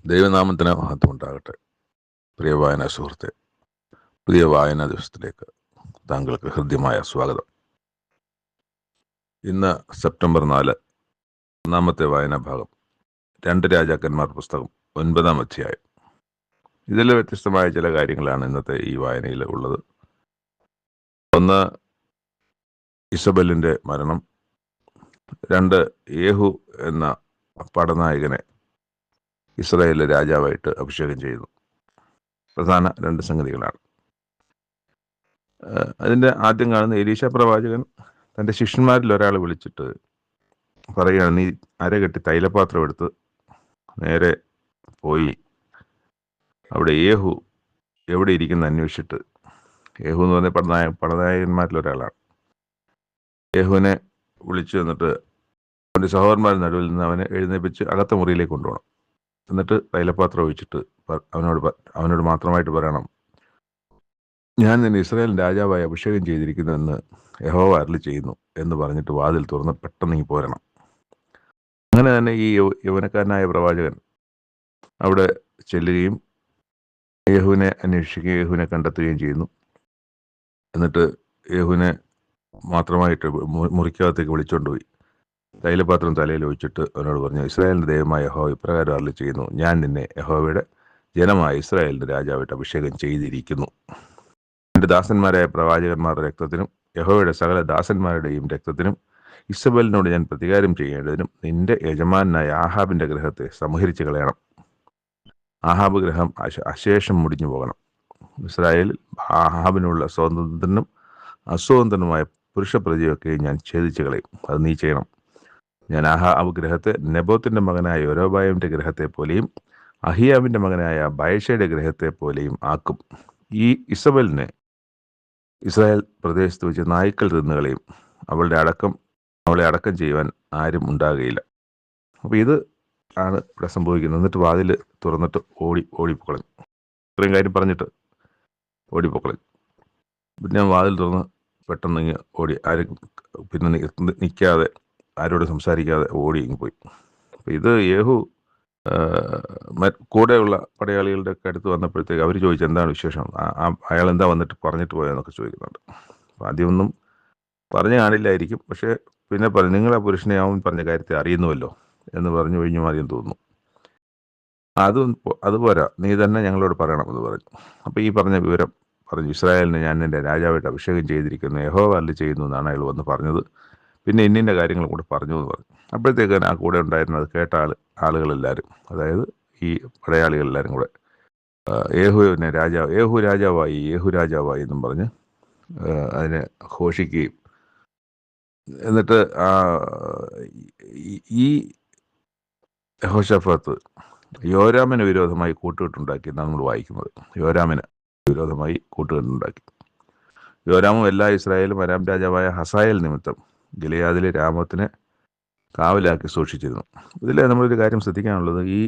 ദൈവനാമത്തിന് മഹത്വം ഉണ്ടാകട്ടെ. പ്രിയ വായനാ സുഹൃത്തെ, പുതിയ വായനാ ദിവസത്തിലേക്ക് താങ്കൾക്ക് ഹൃദ്യമായ സ്വാഗതം. ഇന്ന് സെപ്റ്റംബർ 4, ഒന്നാമത്തെ വായനാ ഭാഗം 2 രാജാക്കന്മാർ പുസ്തകം 9-ാം അധ്യായം. ഇതിൽ വ്യത്യസ്തമായ ചില കാര്യങ്ങളാണ് ഇന്നത്തെ ഈ വായനയിൽ ഉള്ളത്. ഒന്ന്, ഇസബലിൻ്റെ മരണം. 2, യേഹു എന്ന പടനായകനെ ഇസ്രായേലിലെ രാജാവായിട്ട് അഭിഷേകം ചെയ്യുന്നു. പ്രധാന 2 സംഗതികളാണ്. അതിൻ്റെ ആദ്യം കാണുന്ന എലീശ പ്രവാചകൻ തൻ്റെ ശിഷ്യന്മാരിൽ ഒരാളെ വിളിച്ചിട്ട് പറയുകയാണ്, നീ അരകെട്ടി തൈലപാത്രം എടുത്ത് നേരെ പോയി അവിടെ യേഹു എവിടെ ഇരിക്കുന്ന അന്വേഷിച്ചിട്ട്, യേഹു എന്ന് പറഞ്ഞ പടനായകന്മാരിൽ ഒരാളാണ്, യേഹുവിനെ വിളിച്ചു എന്നിട്ട് അവൻ്റെ സഹോദരന്മാരുടെ നടുവിൽ നിന്ന് അവനെ എഴുന്നേപ്പിച്ച് അകത്ത മുറിയിലേക്ക് കൊണ്ടുപോകണം. എന്നിട്ട് തൈലപാത്രം ഒഴിച്ചിട്ട് അവനോട് മാത്രമായിട്ട് പറയണം, ഞാൻ നിന്നെ ഇസ്രായേൽ രാജാവായി അഭിഷേകം ചെയ്തിരിക്കുന്നുവെന്ന് യഹോവ അരുളി ചെയ്യുന്നു എന്ന് പറഞ്ഞിട്ട് വാതിൽ തുറന്ന് പെട്ടെന്ന് ഇങ്ങ് പോരണം. അങ്ങനെ തന്നെ ഈ യൗവനക്കാരനായ പ്രവാചകൻ അവിടെ ചെല്ലുകയും യേഹുവിനെ അന്വേഷിക്കുകയും യേഹുവിനെ കണ്ടെത്തുകയും ചെയ്യുന്നു. എന്നിട്ട് യേഹുവിനെ മാത്രമായിട്ട് മുറിക്കകത്തേക്ക് വിളിച്ചുകൊണ്ടുപോയി തൈലപാത്രം തലയിൽ ഒഴിച്ചിട്ട് അവനോട് പറഞ്ഞു, ഇസ്രായേലിൻ്റെ ദൈവമായ യഹോവ ഇപ്രകാരം അരുളി ചെയ്യുന്നു, ഞാൻ നിന്നെ യഹോവയുടെ ജനമായ ഇസ്രായേലിൻ്റെ രാജാവായിട്ട് അഭിഷേകം ചെയ്തിരിക്കുന്നു. എൻ്റെ ദാസന്മാരായ പ്രവാചകന്മാരുടെ രക്തത്തിനും യഹോവയുടെ സകല ദാസന്മാരുടെയും രക്തത്തിനും ഇസബലിനോട് ഞാൻ പ്രതികാരം ചെയ്യേണ്ടതിനും നിന്റെ യജമാനായ ആഹാബിൻ്റെ ഗൃഹത്തെ സംഹരിച്ച് കളയണം. ആഹാബ് ഗൃഹം അശേഷം മുടിഞ്ഞു പോകണം. ഇസ്രായേലിൽ ആഹാബിനുള്ള സ്വതന്ത്രനും അസ്വതന്ത്രനുമായ പുരുഷ പ്രജയൊക്കെ ഞാൻ ഛേദിച്ച് കളയും. അത് നീ ചെയ്യണം. ഞാൻ ആഹാബ് ഗൃഹത്തെ നെബോത്തിൻ്റെ മകനായ യൊരോബാമിൻ്റെ ഗൃഹത്തെ പോലെയും അഹിയാബിൻ്റെ മകനായ ബയഷയുടെ ഗൃഹത്തെ പോലെയും ആക്കും. ഈ ഇസബലിനെ ഇസ്രായേൽ പ്രദേശത്ത് വെച്ച് നായ്ക്കൾ തിന്നുകളയും. അവളെ അടക്കം ചെയ്യുവാൻ ആരും ഉണ്ടാകുകയില്ല. അപ്പോൾ ഇത് ആണ് ഇവിടെ സംഭവിക്കുന്നത്. എന്നിട്ട് വാതിൽ തുറന്നിട്ട് ഓടിപ്പോക്കളഞ്ഞു. ഇത്രയും കാര്യം പറഞ്ഞിട്ട് ഓടിപ്പോക്കളഞ്ഞു. പിന്നെ ഞാൻ വാതിൽ തുറന്ന് പെട്ടെന്ന് ഇങ്ങ് ഓടി, ആരും പിന്നെ നിൽക്കാതെ ആരോടും സംസാരിക്കാതെ ഓടി ഇങ്ങ് പോയി. അപ്പോൾ ഇത് യേഹു കൂടെയുള്ള പടയാളികളുടെ ഒക്കെ അടുത്ത് വന്നപ്പോഴത്തേക്ക് അവർ ചോദിച്ചു, എന്താണ് വിശേഷം, അയാൾ എന്താ വന്നിട്ട് പറഞ്ഞിട്ട് പോയെന്നൊക്കെ ചോദിക്കുന്നുണ്ട്. അപ്പോൾ ആദ്യമൊന്നും പറഞ്ഞു കാണില്ലായിരിക്കും, പക്ഷേ പിന്നെ പറഞ്ഞു, നിങ്ങൾ ആ പുരുഷനെ അവൻ പറഞ്ഞ കാര്യത്തെ അറിയുന്നുവല്ലോ എന്ന് പറഞ്ഞു കഴിഞ്ഞു ആദ്യം തോന്നുന്നു. അതുപോരാ, നീ തന്നെ ഞങ്ങളോട് പറയണമെന്ന് പറഞ്ഞു. അപ്പോൾ ഈ പറഞ്ഞ വിവരം പറഞ്ഞു, ഇസ്രായേലിനെ ഞാൻ എൻ്റെ രാജാവായിട്ട് അഭിഷേകം ചെയ്തിരിക്കുന്നു, യഹോവ അരുളി ചെയ്യുന്നു എന്നാണ് അയാൾ വന്ന് പറഞ്ഞത്. പിന്നെ ഇന്നിൻ്റെ കാര്യങ്ങളും കൂടെ പറഞ്ഞു എന്ന് പറഞ്ഞു. അപ്പോഴത്തേക്ക് ആ കൂടെ ഉണ്ടായിരുന്നത് കേട്ട ആളുകളെല്ലാവരും, അതായത് ഈ പടയാളികളെല്ലാവരും കൂടെ യേഹു രാജാവായി എന്നും പറഞ്ഞ് അതിനെ ഘോഷിക്കുകയും, എന്നിട്ട് ഈ യഹോശാഫാത്ത് യോരാമിന് വിരോധമായി കൂട്ടുകെട്ടുണ്ടാക്കി എന്നാണ് നമ്മൾ വായിക്കുന്നത്. യോരാമിന് വിരോധമായി കൂട്ടുകെട്ടുണ്ടാക്കി. യോരാമും എല്ലാ ഇസ്രായേലും അരാം രാജാവായ ഹസായേൽ നിമിത്തം ഗിലെയാദിലെ രാമത്തിനെ കാവലാക്കി സൂക്ഷിച്ചിരുന്നു. ഇതിൽ നമ്മളൊരു കാര്യം ശ്രദ്ധിക്കാനുള്ളത്, ഈ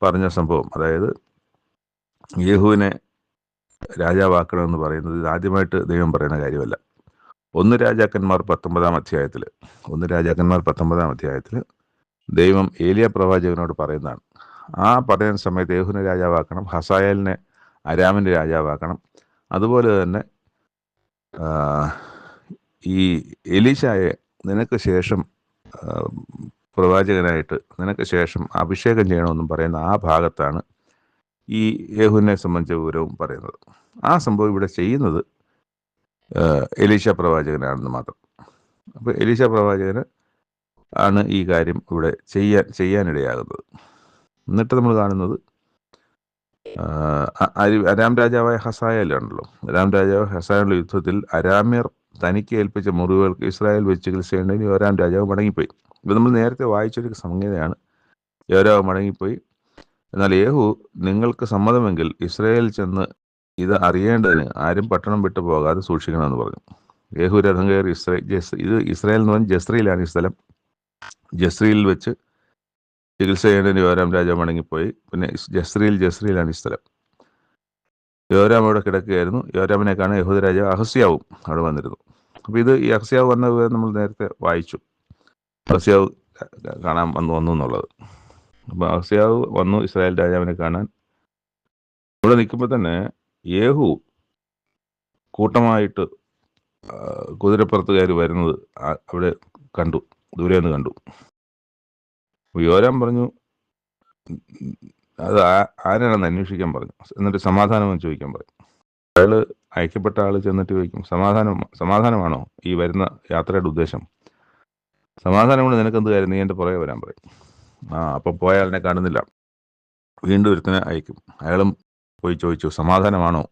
പറഞ്ഞ സംഭവം, അതായത് യേഹുവിനെ രാജാവാക്കണമെന്ന് പറയുന്നത് ഇത് ആദ്യമായിട്ട് ദൈവം പറയുന്ന കാര്യമല്ല. 1 രാജാക്കന്മാർ 19-ാം അധ്യായത്തിൽ ദൈവം ഏലിയ പ്രവാചകനോട് പറയുന്നതാണ്. ആ പറയുന്ന സമയത്ത് യേഹുവിനെ രാജാവാക്കണം, ഹസായേലിനെ അരാമിൻ്റെ രാജാവാക്കണം. അതുപോലെ തന്നെ ഈ എലീശായെ നിനക്ക് ശേഷം പ്രവാചകനായിട്ട് നിനക്ക് ശേഷം അഭിഷേകം ചെയ്യണമെന്നും പറയുന്ന ആ ഭാഗത്താണ് ഈ യേഹുവിനെ സംബന്ധിച്ച വിവരവും പറയുന്നത്. ആ സംഭവം ഇവിടെ ചെയ്യുന്നത് എലീശ പ്രവാചകനാണെന്ന് മാത്രം. അപ്പോൾ എലീശ പ്രവാചകന് ആണ് ഈ കാര്യം ഇവിടെ ചെയ്യാനിടയാകുന്നത്. എന്നിട്ട് നമ്മൾ കാണുന്നത് അരാം രാജാവായ ഹസായേലാണല്ലോ. അരാം രാജാവ് ഹസായേലുള്ള യുദ്ധത്തിൽ അരാമ്യർ തനിക്ക് ഏൽപ്പിച്ച മുറിവുകൾക്ക് ഇസ്രായേൽ വെച്ച് ചികിത്സ ചെയ്യേണ്ടതിന് യോരാം രാജാവ് മടങ്ങിപ്പോയി. ഇത് നമ്മൾ നേരത്തെ വായിച്ചൊരു സംഗതിയാണ്. യോരാവ് മടങ്ങിപ്പോയി. എന്നാൽ യേഹു, നിങ്ങൾക്ക് സമ്മതമെങ്കിൽ ഇസ്രായേൽ ചെന്ന് ഇത് അറിയേണ്ടതിന് ആരും പട്ടണം വിട്ടു പോകാതെ സൂക്ഷിക്കണമെന്ന് പറഞ്ഞു. യേഹു രഥം കയറി ഇത് ഇസ്രായേൽ എന്ന് പറഞ്ഞാൽ ജസ്രയിലാണ് ഈ സ്ഥലം. ജസ്രയിൽ വെച്ച് ചികിത്സ ചെയ്യേണ്ടതിന് യോരാം രാജാവ് മടങ്ങിപ്പോയി. പിന്നെ ജസ്രയിലാണ് ഈ സ്ഥലം. യോരാം അവിടെ കിടക്കുകയായിരുന്നു. യോരാമിനെ കാണാൻ യഹൂദ രാജാവ് അഹസ്യാവും അവിടെ വന്നിരുന്നു. അപ്പോൾ ഈ അഹസ്യാവ് വന്ന വിവരം നമ്മൾ നേരത്തെ വായിച്ചു. അഹസ്യാവ് കാണാൻ വന്നു എന്നുള്ളത്. അപ്പോൾ അഹസ്യാവ് വന്നു ഇസ്രായേൽ രാജാവിനെ കാണാൻ. ഇവിടെ നിൽക്കുമ്പോൾ തന്നെ യേഹു കൂട്ടമായിട്ട് കുതിരപ്പുറത്ത് കയറി വരുന്നത് അവിടെ കണ്ടു, ദൂരെ നിന്ന് കണ്ടു. അപ്പോൾ യോരാം പറഞ്ഞു, അത് ആരാണെന്ന് അന്വേഷിക്കാൻ പറഞ്ഞു. എന്നിട്ട് സമാധാനം ചോദിക്കാൻ പറഞ്ഞു. അയാൾ അയക്കപ്പെട്ട ആൾ ചെന്നിട്ട് ചോദിക്കും, സമാധാനമാണോ ഈ വരുന്ന യാത്രയുടെ ഉദ്ദേശം? സമാധാനം കൊണ്ട് നിനക്കെന്ത് കാര്യം, നീ എൻ്റെ പുറകെ വരാൻ പറയും. അപ്പം പോയ ആളിനെ കാണുന്നില്ല. വീണ്ടും ഒരുത്തനെ അയക്കും. അയാളും പോയി ചോദിച്ചു, സമാധാനമാണോ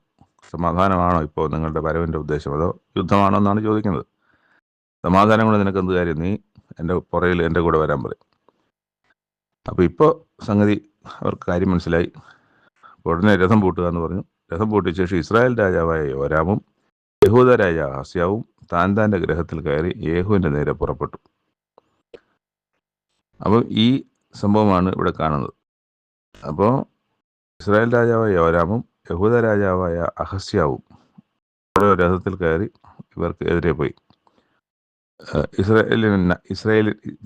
ഇപ്പോൾ നിങ്ങളുടെ വരവിൻ്റെ ഉദ്ദേശം, അതോ യുദ്ധമാണോ എന്നാണ് ചോദിക്കുന്നത്. സമാധാനം കൊണ്ട് നിനക്കെന്ത് കാര്യം, നീ എൻ്റെ പുറകിൽ എൻ്റെ കൂടെ വരാൻ പറയും. അപ്പോൾ ഇപ്പോൾ സംഗതി അവർക്ക് കാര്യം മനസ്സിലായി. ഉടനെ രഥം പൂട്ടുക എന്ന് പറഞ്ഞു. രഥം പൂട്ടിയ ശേഷം ഇസ്രായേൽ രാജാവായ യോരാമും യഹൂദ രാജാവ് അഹസ്യാവും താൻ്റെ ഗൃഹത്തിൽ കയറി യേഹുവിൻ്റെ നേരെ പുറപ്പെട്ടു. അപ്പം ഈ സംഭവമാണ് ഇവിടെ കാണുന്നത്. അപ്പോൾ ഇസ്രായേൽ രാജാവായ യോരാമും യഹൂദ രാജാവായ അഹസ്യാവും ഓരോ രഥത്തിൽ കയറി ഇവർക്ക് എതിരെ പോയി.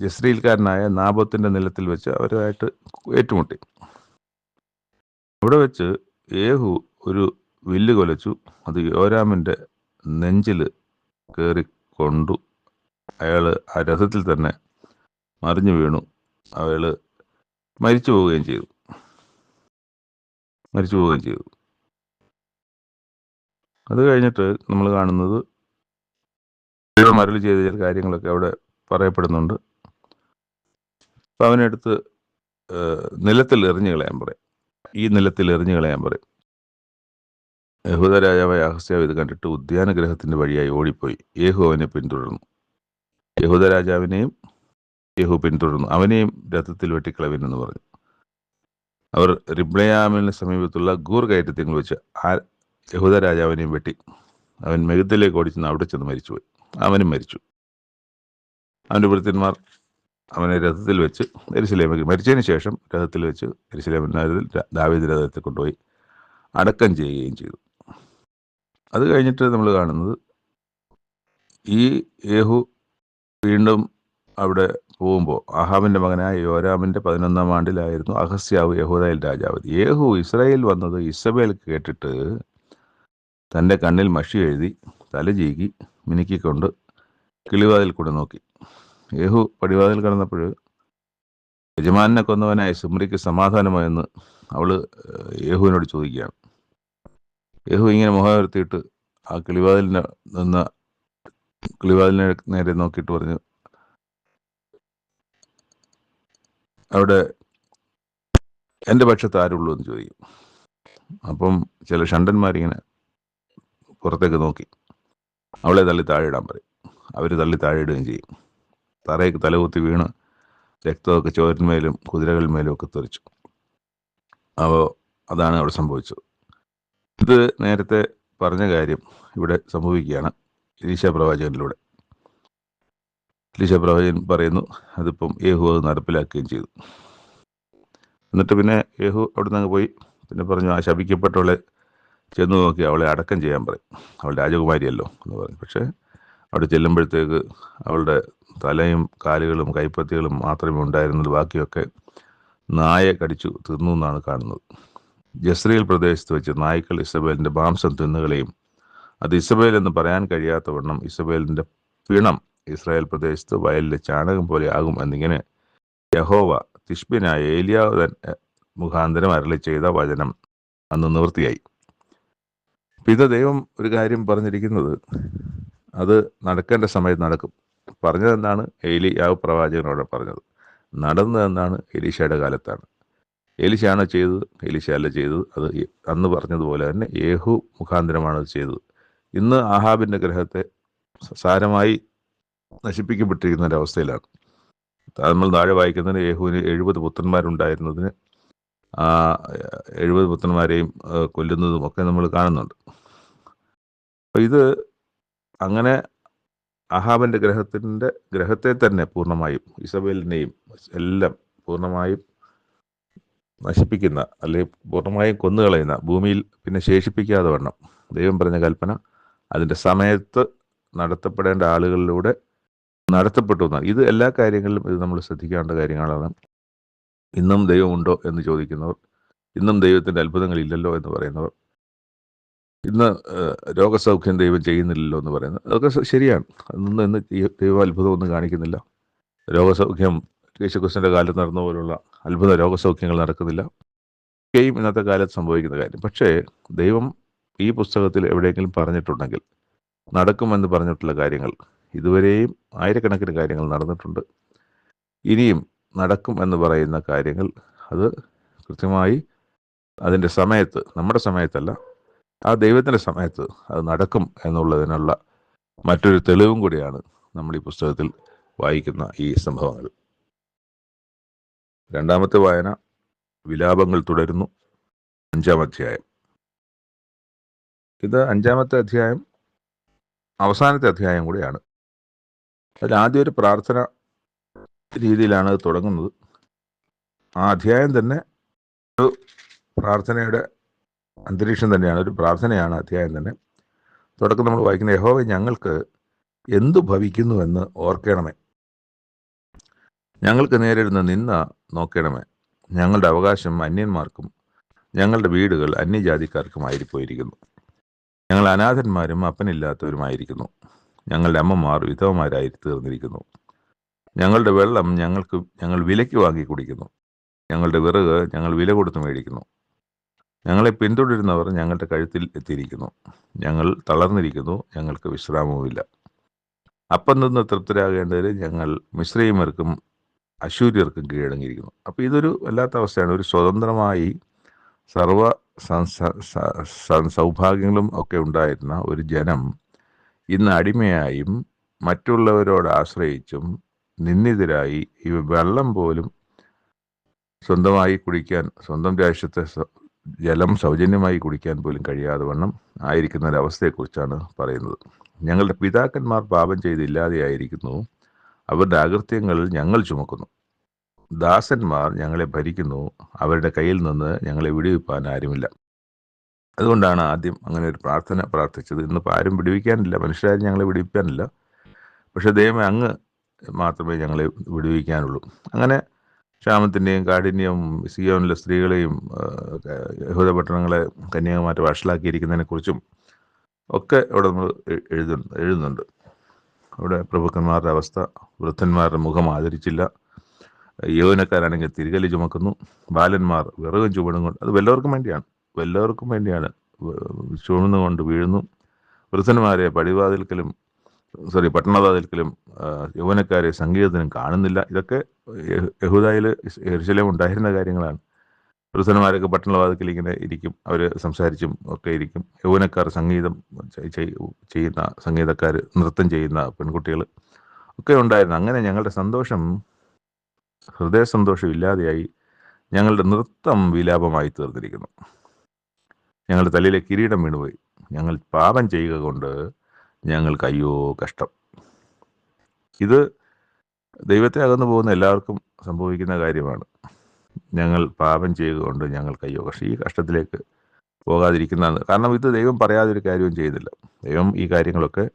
ജസ്രീൽക്കാരനായ നാബോത്തിന്റെ നിലത്തിൽ വെച്ച് അവരുമായിട്ട് ഏറ്റുമുട്ടി. അവിടെ വെച്ച് യേഹു ഒരു വില്ല് കൊലച്ചു. അത് യോരാമിൻ്റെ നെഞ്ചിൽ കയറി കൊണ്ടു. അയാൾ ആ രഥത്തിൽ തന്നെ മറിഞ്ഞു വീണു. അയാൾ മരിച്ചു പോവുകയും ചെയ്തു. അത് കഴിഞ്ഞിട്ട് നമ്മൾ കാണുന്നത് മരളി ചെയ്ത ചില കാര്യങ്ങളൊക്കെ അവിടെ പറയപ്പെടുന്നുണ്ട്. അപ്പം അവനെടുത്ത് നിലത്തിൽ എറിഞ്ഞു കളയാൻ പറയും. ഈ നിലത്തിൽ എറിഞ്ഞു കളയാൻ പറയും. യഹൂദ രാജാവായ അഹസ്യാവ് ഇത് കണ്ടിട്ട് ഉദ്യാനഗൃഹത്തിന്റെ വഴിയായി ഓടിപ്പോയി. യേഹു അവനെ പിന്തുടർന്നു. യഹൂദ രാജാവിനെയും യേഹു പിന്തുടർന്നു. അവനെയും രഥത്തിൽ വെട്ടിക്കളവിനെന്ന് പറഞ്ഞു. അവർ റിബ്ലയാമിന് സമീപത്തുള്ള ഗൂർ കയറ്റത്തിൽ വെച്ച് യഹൂദ രാജാവിനെയും വെട്ടി. അവൻ മെഗത്തിലേക്ക് ഓടിച്ചെന്ന് അവിടെ ചെന്ന് മരിച്ചുപോയി. അവനും മരിച്ചു. അവൻ്റെ ഭൃത്യന്മാർ അവനെ രഥത്തിൽ വെച്ച് യെരുശലേമിലേക്ക്, മരിച്ചതിന് ശേഷം രഥത്തിൽ വെച്ച് യെരുശലേമിൽ ദാവീദ് രഥത്തെ കൊണ്ടുപോയി അടക്കം ചെയ്യുകയും ചെയ്തു. അത് കഴിഞ്ഞിട്ട് നമ്മൾ കാണുന്നത് ഈ യേഹു വീണ്ടും അവിടെ പോകുമ്പോൾ ആഹാബിൻ്റെ മകനായ യോരാമിൻ്റെ 11-ാം ആണ്ടിലായിരുന്നു അഹസ്യാവ് യഹൂദയിൽ രാജാവ്. യേഹു ഇസ്രായേൽ വന്നത് ഇസബേൽ കേട്ടിട്ട് തൻ്റെ കണ്ണിൽ മഷി എഴുതി തലചീകി മിനുക്കിക്കൊണ്ട് കിളിവാതിൽ കൂടെ നോക്കി. യേഹു പടിവാതിൽ കടന്നപ്പോൾ യജമാനെ കൊന്നവനായ സിമ്രിക്ക് സമാധാനമായെന്ന് അവള് യേഹുവിനോട് ചോദിക്കുകയാണ്. യേഹു ഇങ്ങനെ മുഖം ഉയർത്തിയിട്ട് ആ കിളിവാതിലിനെ നേരെ നോക്കിയിട്ട് പറഞ്ഞു, അവിടെ എൻ്റെ പക്ഷത്ത് ആരുള്ളൂ എന്ന് ചോദിക്കും. അപ്പം ചില ഷണ്ടന്മാരിങ്ങനെ പുറത്തേക്ക് നോക്കി അവളെ തള്ളി താഴെയിടാൻ പറയും. അവർ തള്ളി താഴെയിടുകയും ചെയ്യും. തറയ്ക്ക് തലകുത്തി വീണ് രക്തമൊക്കെ ചോരന്മേലും കുതിരകളിന്മേലും ഒക്കെ തെറിച്ചു. അപ്പോൾ അതാണ് അവിടെ സംഭവിച്ചത്. ഇത് നേരത്തെ പറഞ്ഞ കാര്യം ഇവിടെ സംഭവിക്കുകയാണ് എലീശാ പ്രവാചകനിലൂടെ. എലീശാ പ്രവാചകൻ പറയുന്നു, അതിപ്പം യേഹു അത് നടപ്പിലാക്കുകയും ചെയ്തു. എന്നിട്ട് പിന്നെ യേഹു അവിടെ നിന്ന് പോയി പിന്നെ പറഞ്ഞു, ആ ശപിക്കപ്പെട്ടവളെ ചെന്ന് നോക്കി അവളെ അടക്കം ചെയ്യാൻ പറയും. അവൾ രാജകുമാരിയല്ലോ എന്ന് പറയും. പക്ഷേ അവിടെ ചെല്ലുമ്പോഴത്തേക്ക് അവളുടെ തലയും കാലുകളും കൈപ്പത്തികളും മാത്രമേ ഉണ്ടായിരുന്നത്. ബാക്കിയൊക്കെ നായ കടിച്ചു തിന്നു എന്നാണ് കാണുന്നത്. ജസ്രീൽ പ്രദേശത്ത് വെച്ച് നായ്ക്കൾ ഇസബേലിൻ്റെ മാംസം തിന്നുകളയും. അത് ഇസബേൽ എന്ന് പറയാൻ കഴിയാത്തവണ്ണം ഇസബേലിൻ്റെ പിണം ഇസ്രായേൽ പ്രദേശത്ത് വയലിലെ ചാണകം പോലെ ആകും എന്നിങ്ങനെ യഹോവ തിഷ്ബിനായ ഏലിയാവ് മുഖാന്തരം അരുളി ചെയ്ത വചനം അന്ന് നിവൃത്തിയായി. ഇത് ദൈവം ഒരു കാര്യം പറഞ്ഞിരിക്കുന്നത് അത് നടക്കേണ്ട സമയത്ത് നടക്കും. പറഞ്ഞതെന്നാണ് ഏലിയാവ് പ്രവാചകനോട് പറഞ്ഞത്. നടന്നതെന്നാണ് എലീശയുടെ കാലത്താണ്. എലീശയാണോ ചെയ്തത്? എലീശ അല്ല ചെയ്തത്. അത് അന്ന് പറഞ്ഞതുപോലെ തന്നെ യേഹു മുഖാന്തരമാണ് അത് ചെയ്തത്. ഇന്ന് ആഹാബിൻ്റെ ഗ്രഹത്തെ സാരമായി നശിപ്പിക്കപ്പെട്ടിരിക്കുന്ന ഒരവസ്ഥയിലാണ്. നമ്മൾ താഴെ വായിക്കുന്നതിന് യേഹുവിന് 70 പുത്രന്മാരുണ്ടായിരുന്നതിന് 70 പുത്രന്മാരെയും കൊല്ലുന്നതും ഒക്കെ നമ്മൾ കാണുന്നുണ്ട്. അപ്പോൾ ഇത് അങ്ങനെ ആഹാബിൻ്റെ ഗ്രഹത്തെ തന്നെ പൂർണ്ണമായും ഇസബേലിനെയും എല്ലാം പൂർണ്ണമായും നശിപ്പിക്കുന്ന, അല്ലെങ്കിൽ പൂർണ്ണമായും കൊന്നുകളയുന്ന, ഭൂമിയിൽ പിന്നെ ശേഷിപ്പിക്കാതെ വണ്ണം ദൈവം പറഞ്ഞ കൽപ്പന അതിൻ്റെ സമയത്ത് നടത്തപ്പെടേണ്ട ആളുകളിലൂടെ നടത്തപ്പെട്ടു എന്നാണ്. ഇത് എല്ലാ കാര്യങ്ങളിലും ഇത് നമ്മൾ ശ്രദ്ധിക്കേണ്ട കാര്യങ്ങളാണ്. ഇന്നും ദൈവമുണ്ടോ എന്ന് ചോദിക്കുന്നവർ, ഇന്നും ദൈവത്തിൻ്റെ അത്ഭുതങ്ങളില്ലല്ലോ എന്ന് പറയുന്നവർ, ഇന്ന് രോഗസൗഖ്യം ദൈവം ചെയ്യുന്നില്ലല്ലോ എന്ന് പറയുന്നത്, അതൊക്കെ ശരിയാണ്. അതൊന്നും ഇന്ന് ദൈവം അത്ഭുതമൊന്നും കാണിക്കുന്നില്ല. രോഗസൗഖ്യം യേശുക്രിസ്തുവിൻ്റെ കാലത്ത് നടന്ന പോലുള്ള അത്ഭുത രോഗസൗഖ്യങ്ങൾ നടക്കുന്നില്ല. ഒക്കെയും ഇന്നത്തെ കാലത്ത് സംഭവിക്കുന്ന കാര്യം. പക്ഷേ ദൈവം ഈ പുസ്തകത്തിൽ എവിടെയെങ്കിലും പറഞ്ഞിട്ടുണ്ടെങ്കിൽ നടക്കുമെന്ന് പറഞ്ഞിട്ടുള്ള കാര്യങ്ങൾ ഇതുവരെയും ആയിരക്കണക്കിന് കാര്യങ്ങൾ നടന്നിട്ടുണ്ട്. ഇനിയും നടക്കും എന്ന് പറയുന്ന കാര്യങ്ങൾ അത് കൃത്യമായി അതിൻ്റെ സമയത്ത്, നമ്മുടെ സമയത്തല്ല, ആ ദൈവത്തിൻ്റെ സമയത്ത് അത് നടക്കും എന്നുള്ളതിനുള്ള മറ്റൊരു തെളിവും കൂടിയാണ് നമ്മൾ ഈ പുസ്തകത്തിൽ വായിക്കുന്ന ഈ സംഭവങ്ങൾ. രണ്ടാമത്തെ വായന വിലാപങ്ങൾ തുടരുന്നു, 5-ാം അധ്യായം. ഇത് 5-ാമത്തെ അധ്യായം അവസാനത്തെ അധ്യായം കൂടിയാണ്. അതിൽ ആദ്യം ഒരു പ്രാർത്ഥന രീതിയിലാണ് അത് തുടങ്ങുന്നത്. ആ അധ്യായം തന്നെ ഒരു പ്രാർത്ഥനയുടെ അന്തരീക്ഷം തന്നെയാണ്, ഒരു പ്രാർത്ഥനയാണ് അധ്യായം തന്നെ. തുടക്കം നമ്മൾ വായിക്കുന്ന, യഹോവേ ഞങ്ങൾക്ക് എന്തു ഭവിക്കുന്നുവെന്ന് ഓർക്കണമേ, ഞങ്ങൾക്ക് നേരിടുന്ന നിന്ന നോക്കണമേ. ഞങ്ങളുടെ അവകാശം അന്യന്മാർക്കും ഞങ്ങളുടെ വീടുകൾ അന്യജാതിക്കാർക്കുമായിരിപ്പോയിരിക്കുന്നു. ഞങ്ങൾ അനാഥന്മാരും അപ്പനില്ലാത്തവരുമായിരിക്കുന്നു. ഞങ്ങളുടെ അമ്മമാർ വിധവമാരായി തീർന്നിരിക്കുന്നു. ഞങ്ങളുടെ വെള്ളം ഞങ്ങൾ വിലയ്ക്ക് വാങ്ങി കുടിക്കുന്നു. ഞങ്ങളുടെ വിറക് ഞങ്ങൾ വില കൊടുത്ത് മേടിക്കുന്നു. ഞങ്ങളെ പിന്തുടരുന്നവർ ഞങ്ങളുടെ കഴുത്തിൽ എത്തിയിരിക്കുന്നു. ഞങ്ങൾ തളർന്നിരിക്കുന്നു, ഞങ്ങൾക്ക് വിശ്രാമവുമില്ല. അപ്പം നിന്ന് തൃപ്തരാകേണ്ടതിൽ ഞങ്ങൾ മിസ്രയീമ്യർക്കും അശൂര്യർക്കും കീഴടങ്ങിയിരിക്കുന്നു. അപ്പോൾ ഇതൊരു വല്ലാത്ത അവസ്ഥയാണ്. ഒരു സ്വതന്ത്രമായി സർവ സൗഭാഗ്യങ്ങളും ഒക്കെ ഉണ്ടായിരുന്ന ഒരു ജനം ഇന്ന് അടിമയായും മറ്റുള്ളവരോട് ആശ്രയിച്ചും നിന്ദിതരായി ഈ വെള്ളം പോലും സ്വന്തമായി കുടിക്കാൻ, സ്വന്തം രാഷ്ട്രത്തെ ജലം സൗജന്യമായി കുടിക്കാൻ പോലും കഴിയാതെ വണ്ണം ആയിരിക്കുന്ന ഒരവസ്ഥയെക്കുറിച്ചാണ് പറയുന്നത്. ഞങ്ങളുടെ പിതാക്കന്മാർ പാപം ചെയ്തില്ലാതെയായിരിക്കുന്നു, അവരുടെ അകൃത്യങ്ങൾ ഞങ്ങൾ ചുമക്കുന്നു. ദാസന്മാർ ഞങ്ങളെ ഭരിക്കുന്നു, അവരുടെ കയ്യിൽ നിന്ന് ഞങ്ങളെ വിടുവിപ്പാൻ ആരുമില്ല. അതുകൊണ്ടാണ് ആദ്യം അങ്ങനെ ഒരു പ്രാർത്ഥന പ്രാർത്ഥിച്ചത്. ഇന്നിപ്പോൾ ആരും വിടുവിക്കാനില്ല, മനുഷ്യരാരും ഞങ്ങളെ വിടുവിക്കാനില്ല, പക്ഷെ ദൈവമേ അങ്ങ് മാത്രമേ ഞങ്ങളെ വിടുവിക്കാനുള്ളൂ. അങ്ങനെ ക്ഷാമത്തിൻ്റെയും കാഠിന്യവും സിയോനിലെ സ്ത്രീകളെയും യഹൂദ പട്ടണങ്ങളെ കന്യാകുമാരി വഷളാക്കിയിരിക്കുന്നതിനെക്കുറിച്ചും ഒക്കെ അവിടെ നമ്മൾ എഴുതുന്നുണ്ട്. അവിടെ പ്രഭുക്കന്മാരുടെ അവസ്ഥ, വൃദ്ധന്മാരുടെ മുഖം ആദരിച്ചില്ല, യൗവനക്കാരാണെങ്കിൽ തിരികലി ചുമക്കുന്നു, ബാലന്മാർ വിറകും ചുവടും കൊണ്ട്, അത് വല്ലവർക്കും വേണ്ടിയാണ് ചുമന്നുകൊണ്ട് വീഴുന്നു. വൃദ്ധന്മാരെ പട്ടണവാതിൽക്കലും യൗവനക്കാരെ സംഗീതത്തിനും കാണുന്നില്ല. ഇതൊക്കെ യഹൂദയിൽ യെരൂശലേം ഉണ്ടായിരുന്ന കാര്യങ്ങളാണ്. വൃദ്ധന്മാരൊക്കെ പട്ടണവാതിൽക്കൽ ഇങ്ങനെ ഇരിക്കും, അവർ സംസാരിച്ചും ഒക്കെ ഇരിക്കും. യൗവനക്കാർ സംഗീതം ചെയ്യുന്ന സംഗീതക്കാർ, നൃത്തം ചെയ്യുന്ന പെൺകുട്ടികൾ ഒക്കെ ഉണ്ടായിരുന്നു. അങ്ങനെ ഞങ്ങളുടെ സന്തോഷം, ഹൃദയ സന്തോഷം ഇല്ലാതെയായി, ഞങ്ങളുടെ നൃത്തം വിലാപമായി തീർന്നിരിക്കുന്നു. ഞങ്ങളുടെ തലയിലെ കിരീടം വീണുപോയി. ഞങ്ങൾ പാപം ചെയ്യുക കൊണ്ട് ഞങ്ങൾക്ക് അയ്യോ കഷ്ടം. ഇത് ദൈവത്തെ അകന്നു പോകുന്ന എല്ലാവർക്കും സംഭവിക്കുന്ന കാര്യമാണ്. ഞങ്ങൾ പാപം ചെയ്യുക കൊണ്ട് ഞങ്ങൾക്ക് അയ്യോ കഷ്ടം. ഈ കഷ്ടത്തിലേക്ക് പോകാതിരിക്കുന്നതാണ്. കാരണം ഇത് ദൈവം പറയാതൊരു കാര്യവും ചെയ്യുന്നില്ല. ദൈവം ഈ കാര്യങ്ങളൊക്കെ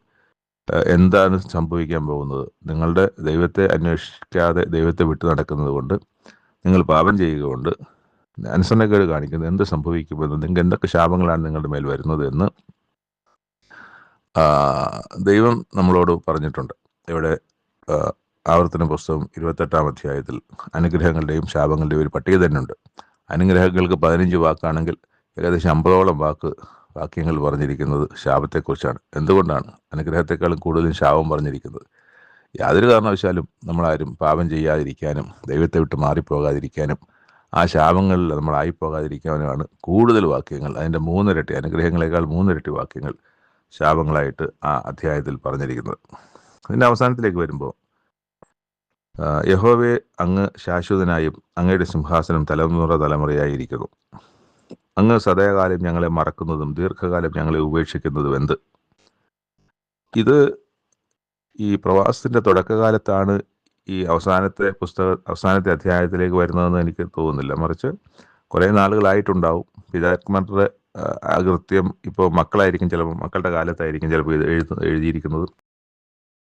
എന്താണ് സംഭവിക്കാൻ പോകുന്നത്, നിങ്ങളുടെ ദൈവത്തെ അന്വേഷിക്കാതെ ദൈവത്തെ വിട്ടു നടക്കുന്നത് കൊണ്ട്, നിങ്ങൾ പാപം ചെയ്യുക കൊണ്ട്, അനുസരണക്കേട് കാണിക്കുന്നത് എന്ത് സംഭവിക്കുമെന്ന്, നിങ്ങൾക്ക് എന്തൊക്കെ ശാപങ്ങളാണ് നിങ്ങളുടെ മേൽ വരുന്നത് എന്ന് ദൈവം നമ്മളോട് പറഞ്ഞിട്ടുണ്ട്. ഇവിടെ ആവർത്തന പുസ്തകം 28-ാം അധ്യായത്തിൽ അനുഗ്രഹങ്ങളുടെയും ശാപങ്ങളുടെയും ഒരു പട്ടിക തന്നെ ഉണ്ട്. അനുഗ്രഹങ്ങൾക്ക് 15 വാക്കാണെങ്കിൽ ഏകദേശം 50ഓളം വാക്യങ്ങൾ പറഞ്ഞിരിക്കുന്നത് ശാപത്തെക്കുറിച്ചാണ്. എന്തുകൊണ്ടാണ് അനുഗ്രഹത്തെക്കാളും കൂടുതലും ശാപം പറഞ്ഞിരിക്കുന്നത്? യാതൊരു കാരണവശാലും നമ്മളാരും പാപം ചെയ്യാതിരിക്കാനും ദൈവത്തെ വിട്ട് മാറിപ്പോകാതിരിക്കാനും ആ ശാപങ്ങളിൽ നമ്മളായിപ്പോകാതിരിക്കാനുമാണ് കൂടുതൽ വാക്യങ്ങൾ, അതിൻ്റെ 3 ഇരട്ടി, അനുഗ്രഹങ്ങളെക്കാൾ 3 ഇരട്ടി വാക്യങ്ങൾ ശാപങ്ങളായിട്ട് ആ അധ്യായത്തിൽ പറഞ്ഞിരിക്കുന്നത്. അതിൻ്റെ അവസാനത്തിലേക്ക് വരുമ്പോൾ, യഹോവേ അങ്ങ് ശാശ്വതനായും അങ്ങയുടെ സിംഹാസനം തലമുറയായിരിക്കുന്നു. അങ്ങ് സദാകാലം ഞങ്ങളെ മറക്കുന്നതും ദീർഘകാലം ഞങ്ങളെ ഉപേക്ഷിക്കുന്നതും എന്ത്? ഇത് ഈ പ്രവാസത്തിൻ്റെ തുടക്കകാലത്താണ് ഈ അവസാനത്തെ അധ്യായത്തിലേക്ക് വരുന്നതെന്ന് എനിക്ക് തോന്നുന്നില്ല. മറിച്ച് കുറേ നാളുകളായിട്ടുണ്ടാവും. പിതാക്കന്മാരുടെ അകൃത്യം ഇപ്പോൾ മക്കളായിരിക്കും, ചിലപ്പോൾ മക്കളുടെ കാലത്തായിരിക്കും ചിലപ്പോൾ ഇത് എഴുതിയിരിക്കുന്നത്.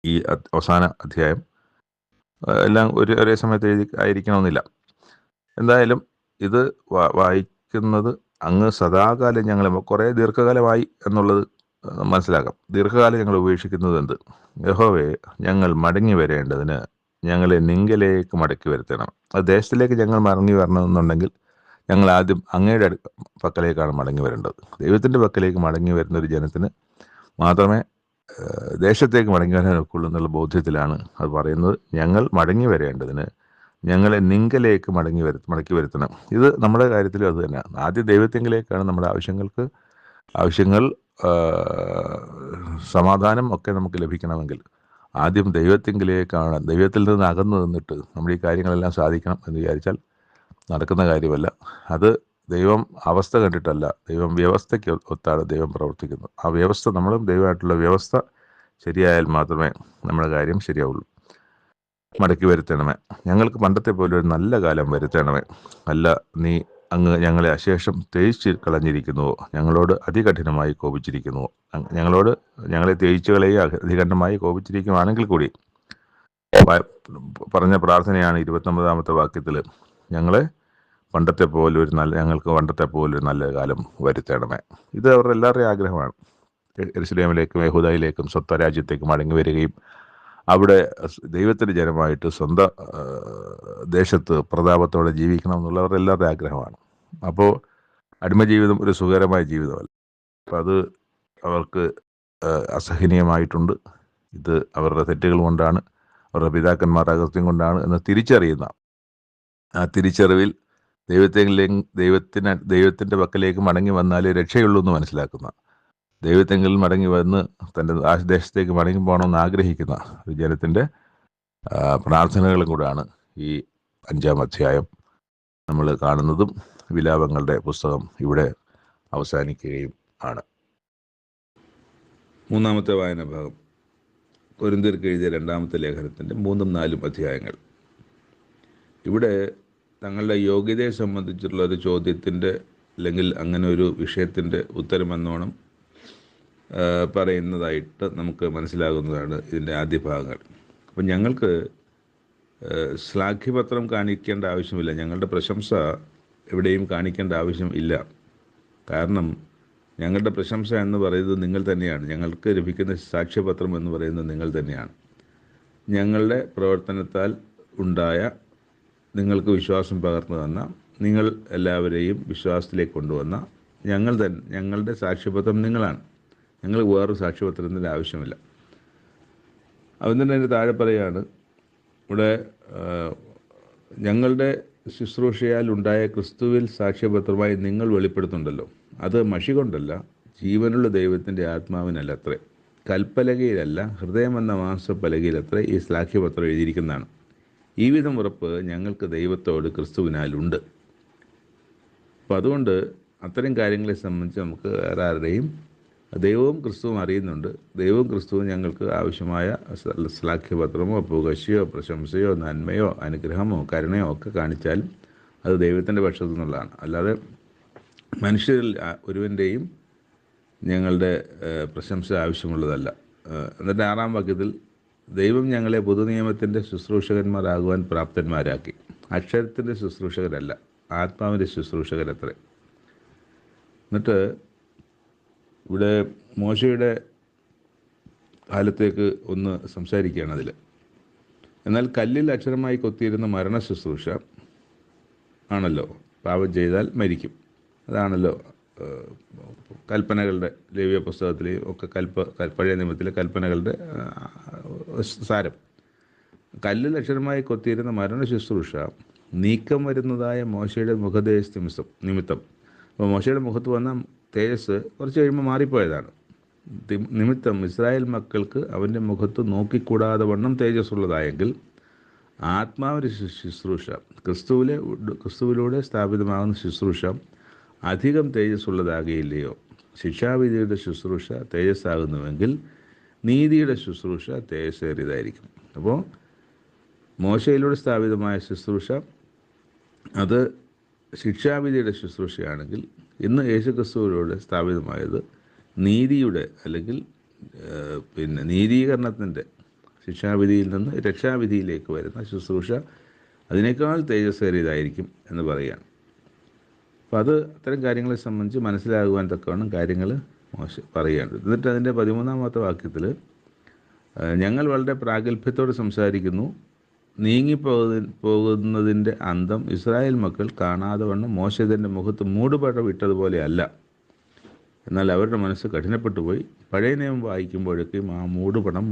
ഈ അവസാന അധ്യായം എല്ലാം ഒരേ സമയത്ത് ആയിരിക്കണമെന്നില്ല. എന്തായാലും ഇത് വായിക്കുന്നത് അങ്ങ് സദാകാലം ഞങ്ങൾ കുറേ ദീർഘകാലമായി എന്നുള്ളത് മനസ്സിലാക്കാം. ദീർഘകാലം ഞങ്ങൾ ഉപേക്ഷിക്കുന്നത് എന്ത്? യഹോവേ, ഞങ്ങൾ മടങ്ങി വരേണ്ടതിന് ഞങ്ങളെ നിങ്കലേക്ക് മടക്കി വരുത്തണം. അത് ദേശത്തിലേക്ക് ഞങ്ങൾ മടങ്ങി വരണമെന്നുണ്ടെങ്കിൽ ഞങ്ങൾ ആദ്യം അങ്ങയുടെ പക്കലേക്കാണ് മടങ്ങി വരേണ്ടത്. ദൈവത്തിൻ്റെ പക്കലേക്ക് മടങ്ങി വരുന്ന ഒരു ജനത്തിന് മാത്രമേ ദേശത്തേക്ക് മടങ്ങി വരാൻ ഒക്കുള്ളൂ എന്നുള്ള ബോധ്യത്തിലാണ് അത് പറയുന്നത്. ഞങ്ങൾ മടങ്ങി വരേണ്ടതിന് ഞങ്ങളെ നിങ്കലേക്ക് മടക്കി വരുത്തണം. ഇത് നമ്മുടെ കാര്യത്തിലും അത് തന്നെ. ആദ്യം ദൈവത്തെങ്കിലേക്കാണ് നമ്മുടെ ആവശ്യങ്ങൾ സമാധാനം ഒക്കെ നമുക്ക് ലഭിക്കണമെങ്കിൽ ആദ്യം ദൈവത്തെങ്കിലേക്കാണ്. ദൈവത്തിൽ നിന്ന് അകന്നു നിന്നിട്ട് നമ്മുടെ ഈ കാര്യങ്ങളെല്ലാം സാധിക്കണം എന്ന് വിചാരിച്ചാൽ നടക്കുന്ന കാര്യമല്ല. അത് ദൈവം അവസ്ഥ കണ്ടിട്ടല്ല, ദൈവം വ്യവസ്ഥയ്ക്ക് ഒത്താണ് ദൈവം പ്രവർത്തിക്കുന്നത്. ആ വ്യവസ്ഥ, നമ്മളും ദൈവമായിട്ടുള്ള വ്യവസ്ഥ ശരിയായാൽ മാത്രമേ നമ്മുടെ കാര്യം ശരിയാവുള്ളൂ. മടക്കി വരുത്തണമേ, ഞങ്ങൾക്ക് പണ്ടത്തെ പോലെ ഒരു നല്ല കാലം വരുത്തണമേ. അല്ല, നീ അങ്ങ് ഞങ്ങളെ അശേഷം തേയിച്ച് കളഞ്ഞിരിക്കുന്നുവോ, ഞങ്ങളോട് അതികഠിനമായി കോപിച്ചിരിക്കുന്നുവോ? ഞങ്ങളെ തേയിച്ച് കളയുക അതികഠിനമായി കോപിച്ചിരിക്കുവാണെങ്കിൽ കൂടി പറഞ്ഞ പ്രാർത്ഥനയാണ് 29-ാമത്തെ വാക്യത്തിൽ, ഞങ്ങൾക്ക് പണ്ടത്തെ പോലെ ഒരു നല്ല കാലം വരുത്തണമേ. ഇത് അവരുടെ എല്ലാവരുടെയും ആഗ്രഹമാണ്. യെരുശലേമിലേക്കും യഹൂദയിലേക്കും സ്വത്വരാജ്യത്തേക്ക് മടങ്ങി വരികയും അവിടെ ദൈവത്തിൻ്റെ ജനമായിട്ട് സ്വന്തം ദേശത്ത് പ്രതാപത്തോടെ ജീവിക്കണം എന്നുള്ളവരുടെ എല്ലാവരുടെ ആഗ്രഹമാണ്. അപ്പോൾ അടിമജീവിതം ഒരു സുഖകരമായ ജീവിതമല്ല. അപ്പം അത് അവർക്ക് അസഹനീയമായിട്ടുണ്ട്. ഇത് അവരുടെ തെറ്റുകൾ കൊണ്ടാണ്, അവരുടെ പിതാക്കന്മാരുടെ അകൃത്യം കൊണ്ടാണ് എന്ന് തിരിച്ചറിയുന്ന ആ തിരിച്ചറിവിൽ ദൈവത്തിൻ്റെ പക്കലേക്ക് മടങ്ങി വന്നാലേ രക്ഷയുള്ളൂ എന്ന് മനസ്സിലാക്കുന്ന, ദൈവത്തെങ്കിൽ മടങ്ങി വന്ന് തൻ്റെ ആ ദേശത്തേക്ക് മടങ്ങി പോകണമെന്ന് ആഗ്രഹിക്കുന്ന ഒരു ജനത്തിൻ്റെ പ്രാർത്ഥനകളും കൂടാണ് ഈ 5-ാം അധ്യായം നമ്മൾ കാണുന്നതും. വിലാപങ്ങളുടെ പുസ്തകം ഇവിടെ അവസാനിക്കുകയും ആണ്. 3-ാമത്തെ വായന ഭാഗം കൊരിന്ത്യർക്ക് എഴുതിയ 2-ാമത്തെ ലേഖനത്തിൻ്റെ 3-4 അധ്യായങ്ങൾ. ഇവിടെ തങ്ങളുടെ യോഗ്യതയെ സംബന്ധിച്ചുള്ള ഒരു ചോദ്യത്തിൻ്റെ അല്ലെങ്കിൽ അങ്ങനെ ഒരു വിഷയത്തിൻ്റെ ഉത്തരമെന്നോണം പറയുന്നതായിട്ട് നമുക്ക് മനസ്സിലാകുന്നതാണ് ഇതിൻ്റെ ആദ്യ ഭാഗങ്ങൾ. അപ്പം ഞങ്ങൾക്ക് ശ്ലാഘ്യപത്രം കാണിക്കേണ്ട ആവശ്യമില്ല, ഞങ്ങളുടെ പ്രശംസ എവിടെയും കാണിക്കേണ്ട ആവശ്യം ഇല്ല. കാരണം ഞങ്ങളുടെ പ്രശംസ എന്ന് പറയുന്നത് നിങ്ങൾ തന്നെയാണ്. ഞങ്ങൾക്ക് ലഭിക്കുന്ന സാക്ഷ്യപത്രം എന്ന് പറയുന്നത് നിങ്ങൾ തന്നെയാണ്. ഞങ്ങളുടെ പ്രവർത്തനത്താൽ ഉണ്ടായ, നിങ്ങൾക്ക് വിശ്വാസം പകർന്നു തന്ന, നിങ്ങൾ എല്ലാവരെയും വിശ്വാസത്തിലേക്ക് കൊണ്ടുവന്ന ഞങ്ങളുടെ സാക്ഷ്യപത്രം നിങ്ങളാണ്. ഞങ്ങൾ വേറൊരു സാക്ഷ്യപത്രത്തിൻ്റെ ആവശ്യമില്ല. അവൻ തന്നെ അതിൻ്റെ താഴെ പറയുകയാണ്, ഇവിടെ ഞങ്ങളുടെ ശുശ്രൂഷയാൽ ഉണ്ടായ ക്രിസ്തുവിൽ സാക്ഷ്യപത്രമായി നിങ്ങൾ വെളിപ്പെടുത്തുന്നുണ്ടല്ലോ, അത് മഷി കൊണ്ടല്ല, ജീവനുള്ള ദൈവത്തിൻ്റെ ആത്മാവിനല്ല അത്രേ, കൽപ്പലകയിലല്ല, ഹൃദയമെന്ന മാംസപ്പലകയിലത്രേ ഈ സാക്ഷ്യപത്രം എഴുതിയിരിക്കുന്നതാണ്. ഈ വിധം ഉറപ്പ് ഞങ്ങൾക്ക് ദൈവത്തോട് ക്രിസ്തുവിനാലുണ്ട്. അപ്പോൾ അതുകൊണ്ട് അത്തരം കാര്യങ്ങളെ സംബന്ധിച്ച് നമുക്ക് വേറെ ആരുടെയും, ദൈവവും ക്രിസ്തുവും അറിയുന്നുണ്ട്. ദൈവവും ക്രിസ്തുവും ഞങ്ങൾക്ക് ആവശ്യമായ ശ്ലാഘ്യപത്രമോ പുകഴ്ചയോ പ്രശംസയോ നന്മയോ അനുഗ്രഹമോ കരുണയോ ഒക്കെ കാണിച്ചാലും അത് ദൈവത്തിൻ്റെ പക്ഷത്തു നിന്നുള്ളതാണ്. അല്ലാതെ മനുഷ്യരിൽ ഒരുവൻ്റെയും ഞങ്ങളുടെ പ്രശംസ ആവശ്യമുള്ളതല്ല. എന്നിട്ട് 6-ാം വാക്യത്തിൽ, ദൈവം ഞങ്ങളെ പുതുനിയമത്തിൻ്റെ ശുശ്രൂഷകന്മാരാകുവാൻ പ്രാപ്തന്മാരാക്കി. അക്ഷരത്തിൻ്റെ ശുശ്രൂഷകരല്ല, ആത്മാവിൻ്റെ ശുശ്രൂഷകരത്രേ. എന്നിട്ട് ഇവിടെ മോശയുടെ കാലത്തേക്ക് ഒന്ന് സംസാരിക്കുകയാണ് അതിൽ. എന്നാൽ കല്ലിൽ അക്ഷരമായി കൊത്തിയിരുന്ന മരണ ശുശ്രൂഷ ആണല്ലോ, പാപം ചെയ്താൽ മരിക്കും. അതാണല്ലോ കൽപ്പനകളുടെ, ലേവ്യ പുസ്തകത്തിലെയും ഒക്കെ പഴയ നിയമത്തിലെ കൽപ്പനകളുടെ സാരം. കല്ലിൽ അക്ഷരമായി കൊത്തിയിരുന്ന മരണ ശുശ്രൂഷ നീക്കം വരുന്നതായ മോശയുടെ മുഖദേശ നിമിത്തം. അപ്പോൾ മോശയുടെ മുഖത്ത് വന്ന തേജസ് കുറച്ച് കഴിയുമ്പോൾ മാറിപ്പോയതാണ്. നിമിത്തം ഇസ്രായേൽ മക്കൾക്ക് അവൻ്റെ മുഖത്ത് നോക്കിക്കൂടാതെ വണ്ണം തേജസ്സുള്ളതായെങ്കിൽ ആത്മാവിൻ്റെ ശുശ്രൂഷ, ക്രിസ്തുവിലൂടെ സ്ഥാപിതമാകുന്ന ശുശ്രൂഷ അധികം തേജസ്സുള്ളതാകുകയില്ലയോ? ശിക്ഷാവിധിയുടെ ശുശ്രൂഷ തേജസ്സാകുന്നുവെങ്കിൽ നീതിയുടെ ശുശ്രൂഷ തേജസ്സേറിയതായിരിക്കും. അപ്പോൾ മോശയിലൂടെ സ്ഥാപിതമായ ശുശ്രൂഷ അത് ശിക്ഷാവിധിയുടെ ശുശ്രൂഷയാണെങ്കിൽ, ഇന്ന് യേശുക്രിസ്തുവിലൂടെ സ്ഥാപിതമായത് നീതിയുടെ അല്ലെങ്കിൽ നീതീകരണത്തിൻ്റെ, ശിക്ഷാവിധിയിൽ നിന്ന് രക്ഷാവിധിയിലേക്ക് വരുന്ന ശുശ്രൂഷ അതിനേക്കാൾ തേജസ്സേറിയതായിരിക്കും എന്ന് പറയുകയാണ്. അപ്പോൾ അത് അത്തരം കാര്യങ്ങളെ സംബന്ധിച്ച് മനസ്സിലാകുവാൻ തക്കവണ്ണം കാര്യങ്ങൾ പറയുകയാണ്. എന്നിട്ട് അതിൻ്റെ 13-ാമത്തെ വാക്യത്തിൽ ഞങ്ങൾ വളരെ പ്രാഗൽഭ്യത്തോടെ സംസാരിക്കുന്നു, പോകുന്നതിൻ്റെ അന്തം ഇസ്രായേൽ മക്കൾ കാണാതെ വണ്ണം മോശെ തൻ്റെ മുഖത്ത് മൂടുപട വിട്ടതുപോലെ അല്ല, എന്നാൽ അവരുടെ മനസ്സ് കഠിനപ്പെട്ടു പോയി. പഴയ നിയമം വായിക്കുമ്പോഴേക്കും ആ മൂടുപടം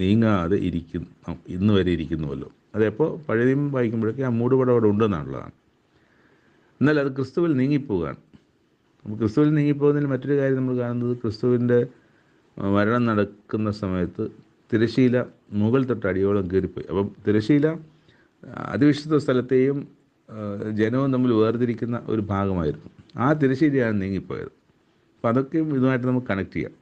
നീങ്ങാതെ ഇന്ന് വരെ ഇരിക്കുന്നുവല്ലോ. അതെപ്പോൾ പഴയ നിയമം വായിക്കുമ്പോഴേക്കും ആ മൂടുപടം അവിടെ ഉണ്ടെന്നുള്ളതാണ്. എന്നാൽ അത് ക്രിസ്തുവിൽ നീങ്ങിപ്പോവുകയാണ്. അപ്പോൾ ക്രിസ്തുവിൽ നീങ്ങിപ്പോകുന്നതിൽ മറ്റൊരു കാര്യം നമ്മൾ കാണുന്നത്, ക്രിസ്തുവിൻ്റെ മരണം നടക്കുന്ന സമയത്ത് തിരശ്ശീല മുകൾ തൊട്ട് അടിയോളം കയറിപ്പോയി. അപ്പം തിരശ്ശീല അതിവിശുദ്ധ സ്ഥലത്തെയും ജനവും തമ്മിൽ വേർതിരിക്കുന്ന ഒരു ഭാഗമായിരുന്നു. ആ തിരശ്ശീലയാണ് നീങ്ങിപ്പോയത്. അപ്പം അതൊക്കെയും ഇതുമായിട്ട് നമുക്ക് കണക്ട് ചെയ്യാം.